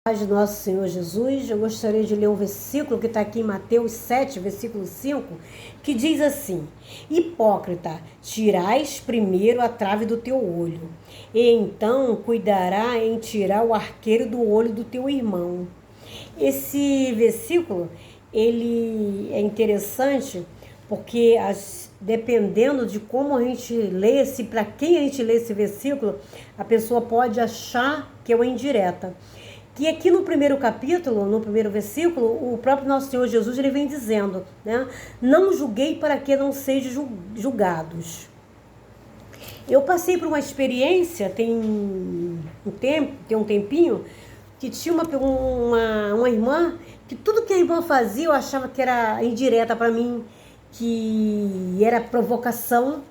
Paz de nosso Senhor Jesus, eu gostaria de ler um versículo que está aqui em Mateus 7, versículo 5, que diz assim: Hipócrita, tirais primeiro a trave do teu olho, e então cuidará em tirar o arqueiro do olho do teu irmão. Esse versículo, ele é interessante porque dependendo de como a gente lê, para quem a gente lê esse versículo, a pessoa pode achar que é uma indireta. Que aqui no primeiro capítulo, no primeiro versículo, o próprio nosso Senhor Jesus ele vem dizendo, né? Não julguei para que não sejam julgados. Eu passei por uma experiência, tem um tempinho, que tinha uma irmã, que tudo que a irmã fazia eu achava que era indireta para mim, que era provocação.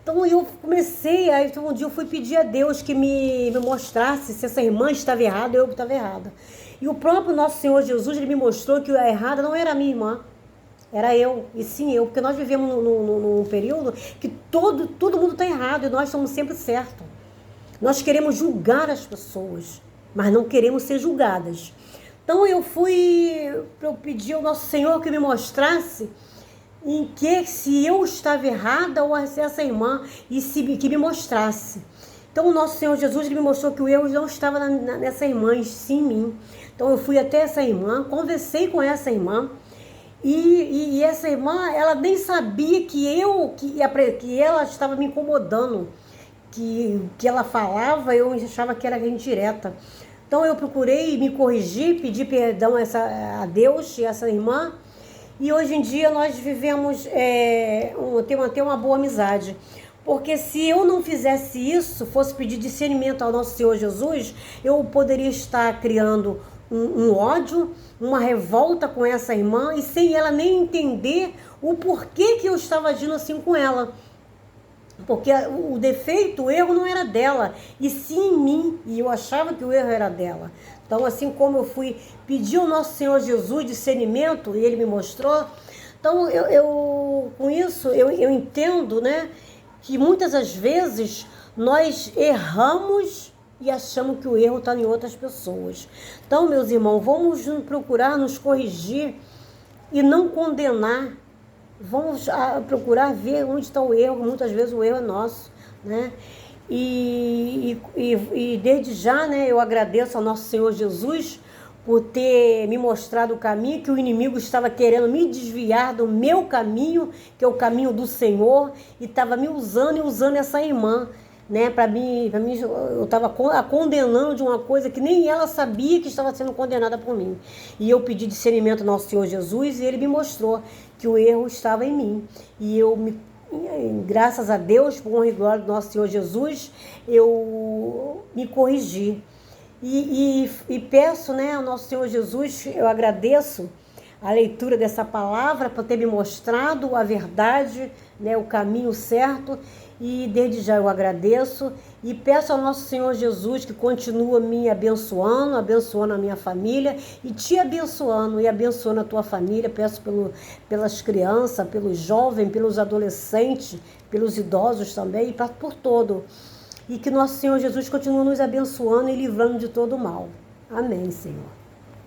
Então eu comecei, aí um dia eu fui pedir a Deus que me mostrasse se essa irmã estava errada ou eu estava errada. E o próprio nosso Senhor Jesus, ele me mostrou que a errada não era a minha irmã, era eu, e sim eu, porque nós vivemos num período que todo mundo está errado e nós somos sempre certos. Nós queremos julgar as pessoas, mas não queremos ser julgadas. Então eu pedi ao nosso Senhor que me mostrasse em que se eu estava errada ou se essa irmã que me mostrasse. Então o nosso Senhor Jesus ele me mostrou que o erro não estava nessa irmã, sim em mim. Então eu fui até essa irmã, conversei com essa irmã e essa irmã ela nem sabia que ela estava me incomodando, que ela falava eu achava que era indireta. Então eu procurei me corrigir, pedi perdão a Deus e essa irmã. E hoje em dia nós vivemos, ter uma boa amizade. Porque se eu não fizesse isso, fosse pedir discernimento ao nosso Senhor Jesus, eu poderia estar criando um ódio, uma revolta com essa irmã, e sem ela nem entender o porquê que eu estava agindo assim com ela. Porque o defeito, o erro não era dela, e sim em mim, e eu achava que o erro era dela. Então, assim como eu fui pedir ao nosso Senhor Jesus discernimento, e ele me mostrou, então com isso eu entendo, né, que muitas das vezes nós erramos e achamos que o erro está em outras pessoas. Então, meus irmãos, vamos procurar nos corrigir e não condenar. Vamos procurar ver onde está o erro, muitas vezes o erro é nosso, né? E desde já, né, eu agradeço ao nosso Senhor Jesus por ter me mostrado o caminho, que o inimigo estava querendo me desviar do meu caminho, que é o caminho do Senhor, e estava me usando essa irmã, né, para mim eu estava condenando de uma coisa que nem ela sabia que estava sendo condenada por mim. E eu pedi discernimento ao nosso Senhor Jesus e ele me mostrou que o erro estava em mim. E graças a Deus, por honra e glória do nosso Senhor Jesus, eu me corrigi. E peço, né, ao nosso Senhor Jesus, eu agradeço a leitura dessa palavra por ter me mostrado a verdade, né, o caminho certo, e desde já eu agradeço e peço ao nosso Senhor Jesus que continua me abençoando a minha família e te abençoando e abençoando a tua família. Peço pelas crianças, pelos jovens, pelos adolescentes, pelos idosos também e por todo. E que nosso Senhor Jesus continue nos abençoando e livrando de todo o mal. Amém, Senhor.